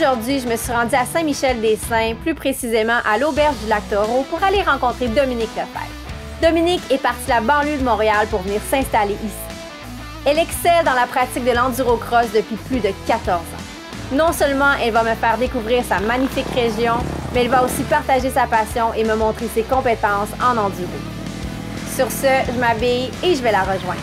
Aujourd'hui, je me suis rendue à Saint-Michel-des-Saints, plus précisément à l'Auberge du Lac-Taureau, pour aller rencontrer Dominique Lefebvre. Dominique est partie de la banlieue de Montréal pour venir s'installer ici. Elle excelle dans la pratique de l'enduro-cross depuis plus de 14 ans. Non seulement elle va me faire découvrir sa magnifique région, mais elle va aussi partager sa passion et me montrer ses compétences en enduro. Sur ce, je m'habille et je vais la rejoindre.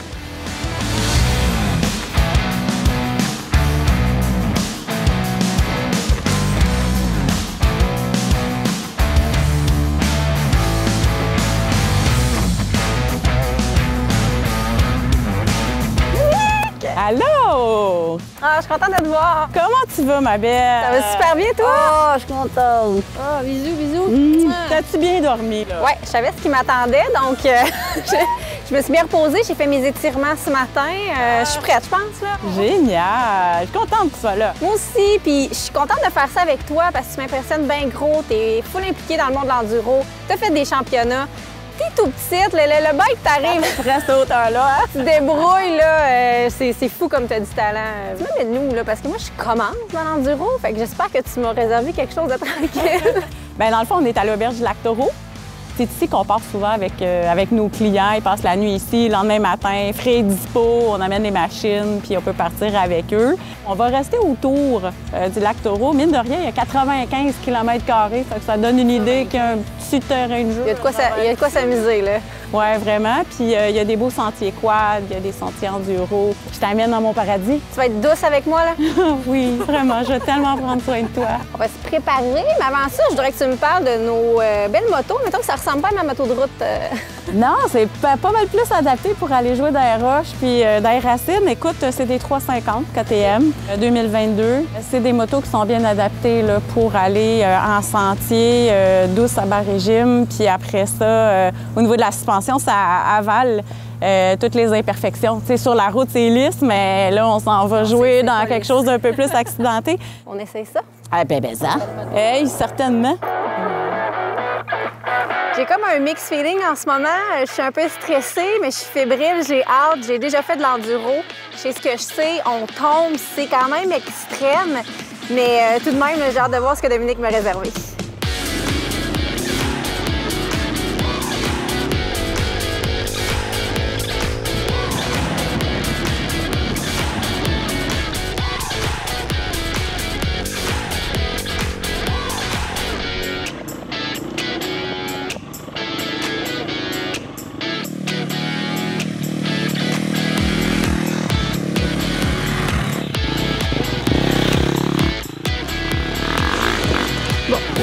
Allô! Ah, je suis contente de te voir. Comment tu vas, ma belle? Ça va super bien, toi? Oh, je suis contente. Ah, bisous, bisous. T'as-tu bien dormi, là? Ouais, je savais ce qui m'attendait, donc je me suis bien reposée. J'ai fait mes étirements ce matin. Je suis prête, je pense, là. Génial! Je suis contente que tu sois là. Moi aussi, puis je suis contente de faire ça avec toi parce que tu m'impressionnes bien gros. T'es full impliquée dans le monde de l'enduro. T'as fait des championnats. T'es tout petite, le bike t'arrive. Reste à hauteur-là, hein? Tu te débrouilles, là. C'est fou comme t'as du talent. Mets-nous, là, parce que moi, je commence dans l'enduro. Fait que j'espère que tu m'as réservé quelque chose de tranquille. Bien, dans le fond, on est à l'Auberge du Lac-Taureau. C'est ici qu'on part souvent avec nos clients. Ils passent la nuit ici, le lendemain matin, frais et dispo, on amène les machines, puis on peut partir avec eux. On va rester autour du Lac-Taureau. Mine de rien, il y a 95 km², fait que ça donne une idée qu'il y a un petit terrain de jeu. Il y a de quoi s'amuser, là. Oui, vraiment. Puis il y a des beaux sentiers quad, il y a des sentiers enduro. Je t'amène dans mon paradis. Tu vas être douce avec moi, là? Oui, vraiment. Je vais tellement prendre soin de toi. On va se préparer, mais avant ça, je voudrais que tu me parles de nos belles motos. Mettons que ça ressemble pas à ma moto de route. Non, c'est pas mal plus adapté pour aller jouer dans les roches puis dans les racines. Écoute, c'est des 350 KTM 2022. C'est des motos qui sont bien adaptées là, pour aller en sentier, douce à bas régime. Puis après ça, au niveau de la suspension, ça avale toutes les imperfections. Tu sais, sur la route, c'est lisse, mais là, on s'en va jouer dans quelque chose d'un peu plus accidenté. On essaye ça? Ah, ben ça. Hey, certainement. J'ai comme un mix feeling en ce moment. Je suis un peu stressée, mais je suis fébrile, j'ai hâte. J'ai déjà fait de l'enduro. Je sais ce que je sais, on tombe, c'est quand même extrême. Mais tout de même, j'ai hâte de voir ce que Dominique m'a réservé.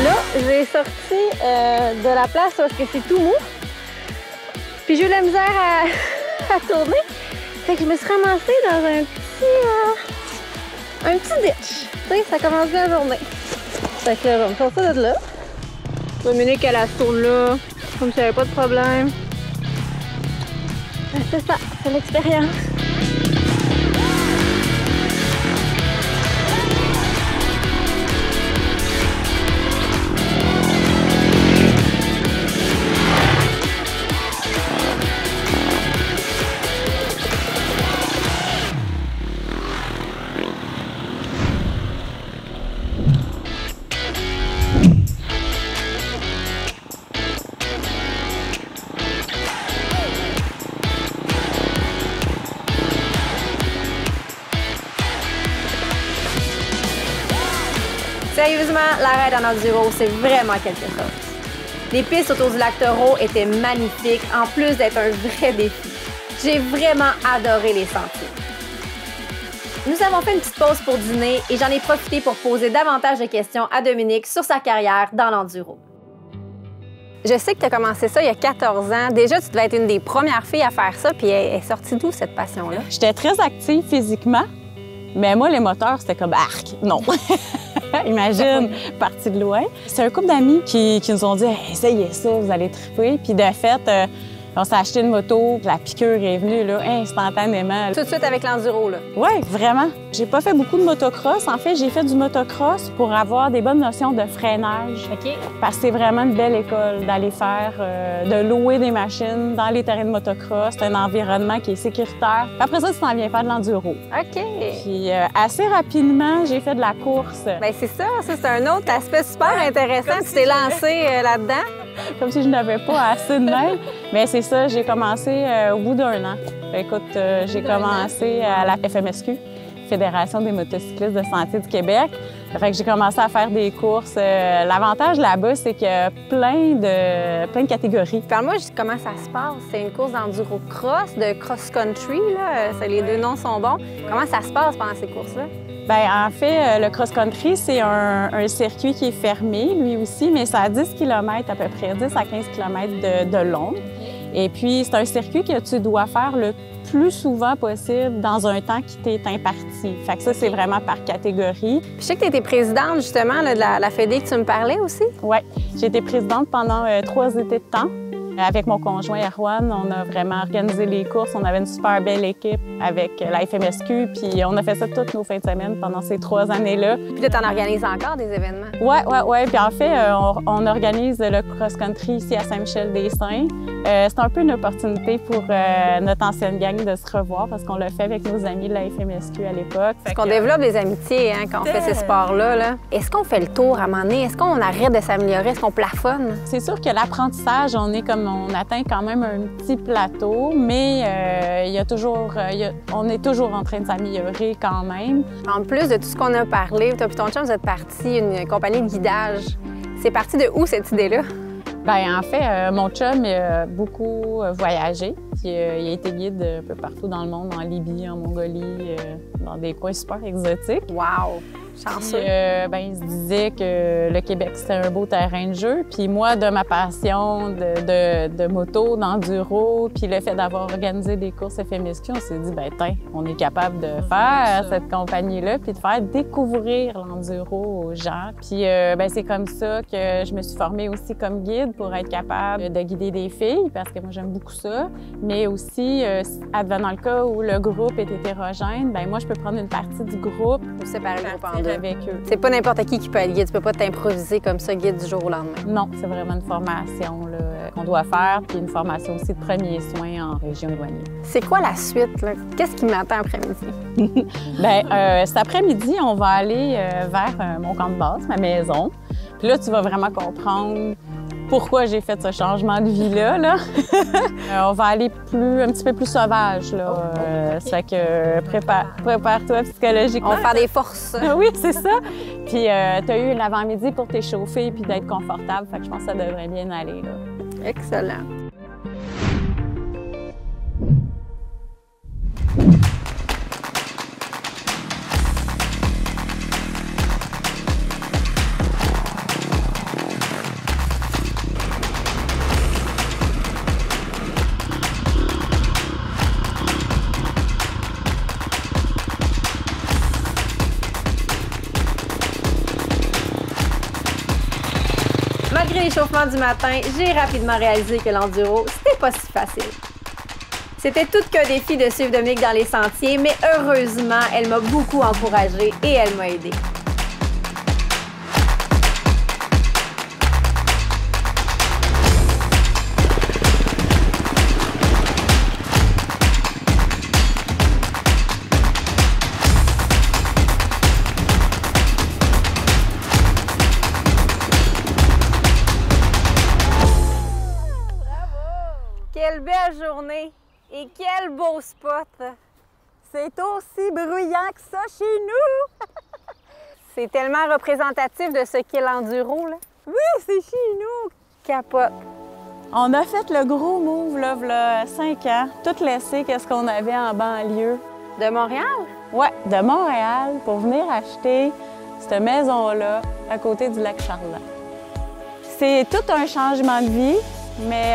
Là, j'ai sorti de la place parce que c'est tout mou. Puis j'ai eu la misère à tourner. Fait que je me suis ramassée dans un petit ditch. Tu sais, ça commence bien la journée. Fait que là, je vais me sortir de là. Dominique, elle se tourne là, comme si elle avait pas de problème. C'est ça, c'est l'expérience. Sérieusement, la raid en enduro, c'est vraiment quelque chose. Les pistes autour du Lac-Taureau étaient magnifiques, en plus d'être un vrai défi. J'ai vraiment adoré les sentiers. Nous avons fait une petite pause pour dîner et j'en ai profité pour poser davantage de questions à Dominique sur sa carrière dans l'enduro. Je sais que tu as commencé ça il y a 14 ans. Déjà, tu devais être une des premières filles à faire ça, puis elle est sortie d'où cette passion-là? J'étais très active physiquement, mais moi, les moteurs, c'était comme arc. Non. Imagine, parti de loin. C'est un couple d'amis qui nous ont dit hey, essayez ça, vous allez triper. Puis de fait, On s'est acheté une moto, la piqûre est venue là, instantanément. Tout de suite avec l'enduro, là? Oui, vraiment. J'ai pas fait beaucoup de motocross. En fait, j'ai fait du motocross pour avoir des bonnes notions de freinage. OK. Parce que c'est vraiment une belle école d'aller faire, de louer des machines dans les terrains de motocross. C'est un environnement qui est sécuritaire. Puis après ça, tu t'en viens faire de l'enduro. OK. Puis assez rapidement, j'ai fait de la course. Bien, c'est ça c'est un autre aspect super intéressant. Tu t'es lancé là-dedans? Comme si je n'avais pas assez de main. Mais c'est ça, j'ai commencé au bout d'un an. Écoute, j'ai commencé à la FMSQ, Fédération des motocyclistes de Sentiers du Québec. Fait que j'ai commencé à faire des courses. L'avantage là-bas, c'est qu'il y a plein de catégories. Parle-moi juste comment ça se passe. C'est une course d'enduro cross, de cross-country, là. Les deux noms sont bons. Comment ça se passe pendant ces courses-là? Bien, en fait, le cross-country, c'est un circuit qui est fermé, lui aussi, mais ça a 10 km à peu près, 10 à 15 km de long. Et puis, c'est un circuit que tu dois faire le plus souvent possible dans un temps qui t'est imparti. Fait que ça, c'est vraiment par catégorie. Puis je sais que tu étais présidente, justement, là, de la Fédé que tu me parlais aussi. Oui, j'ai été présidente pendant 3 étés de temps. Avec mon conjoint Erwan, on a vraiment organisé les courses. On avait une super belle équipe avec la FMSQ, puis on a fait ça toutes nos fins de semaine pendant ces 3 années-là. Puis là, tu en organises encore des événements? Oui. Puis en fait, on organise le cross-country ici à Saint-Michel-des-Saints. C'est un peu une opportunité pour notre ancienne gang de se revoir parce qu'on l'a fait avec nos amis de la FMSQ à l'époque. Parce qu'on développe des amitiés quand on fait ces sports-là. Là. Est-ce qu'on fait le tour à un moment donné? Est-ce qu'on arrête de s'améliorer? Est-ce qu'on plafonne? C'est sûr que l'apprentissage, on atteint quand même un petit plateau, mais il y a toujours, on est toujours en train de s'améliorer quand même. En plus de tout ce qu'on a parlé, toi et ton chum, vous êtes partis une compagnie de guidage. C'est parti de où cette idée-là? Bien, en fait, mon chum a beaucoup voyagé. Puis, il a été guide un peu partout dans le monde, en Libye, en Mongolie, dans des coins super exotiques. Wow! Chanceux. Puis, il se disait que le Québec, c'était un beau terrain de jeu. Puis moi, de ma passion de moto, d'enduro, puis le fait d'avoir organisé des courses FMSQ, on s'est dit, on est capable de faire cette compagnie-là, puis de faire découvrir l'enduro aux gens. Puis c'est comme ça que je me suis formée aussi comme guide pour être capable de guider des filles, parce que moi, j'aime beaucoup ça. Mais aussi, advenant le cas où le groupe est hétérogène, moi, je peux prendre une partie du groupe. Vous séparez le groupe en deux. Avec eux. C'est pas n'importe qui peut être guide. Tu peux pas t'improviser comme ça, guide du jour au lendemain. Non, c'est vraiment une formation qu'on doit faire, puis une formation aussi de premiers soins en région éloignée. C'est quoi la suite, là? Qu'est-ce qui m'attend après-midi? Cet après-midi, on va aller vers mon camp de base, ma maison. Puis là, tu vas vraiment comprendre pourquoi j'ai fait ce changement de vie-là. Là. On va aller un petit peu plus sauvage. Là. Ça fait que prépare-toi psychologiquement. On va faire des forces. Oui, c'est ça. Puis tu as eu l'avant-midi pour t'échauffer puis d'être confortable. Fait que je pense que ça devrait bien aller. Là. Excellent. Malgré l'échauffement du matin, j'ai rapidement réalisé que l'enduro, c'était pas si facile. C'était tout qu'un défi de suivre Dominique dans les sentiers, mais heureusement, elle m'a beaucoup encouragée et elle m'a aidée. Quelle belle journée et quel beau spot! C'est aussi bruyant que ça chez nous! C'est tellement représentatif de ce qu'est l'enduro, là. Oui, c'est chez nous! Capote! On a fait le gros move, là, v'là 5 ans. Tout laissé qu'est-ce qu'on avait en banlieue. De Montréal? Oui, de Montréal, pour venir acheter cette maison-là à côté du lac Charles. C'est tout un changement de vie. Mais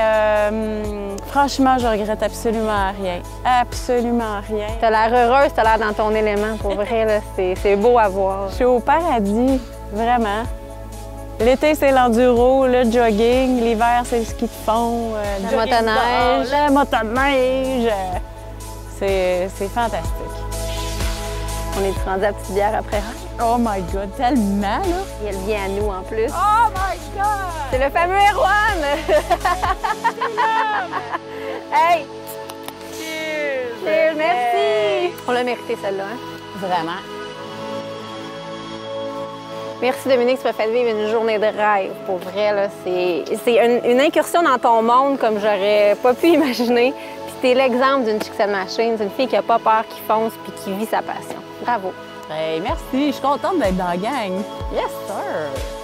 franchement, je regrette absolument rien. Absolument rien. T'as l'air heureuse, t'as l'air dans ton élément. Pour vrai, là, c'est beau à voir. Je suis au paradis, vraiment. L'été, c'est l'enduro, le jogging. L'hiver, c'est le ski de fond. La motoneige. La motoneige. C'est fantastique. On est rendu à petite bière après. Oh my God, tellement, là! Et elle vient à nous, en plus. Oh my God! C'est le fameux Erwan! Hey! Cheers! Cheers, merci! On l'a mérité, celle-là. Hein? Vraiment. Merci, Dominique, tu m'as fait vivre une journée de rêve. Pour vrai, là, c'est une incursion dans ton monde comme j'aurais pas pu imaginer. Puis t'es l'exemple d'une Chicks and Machines, une fille qui a pas peur, qui fonce puis qui vit sa passion. Bravo! Hey, merci, je suis contente d'être dans la gang. Yes, sir!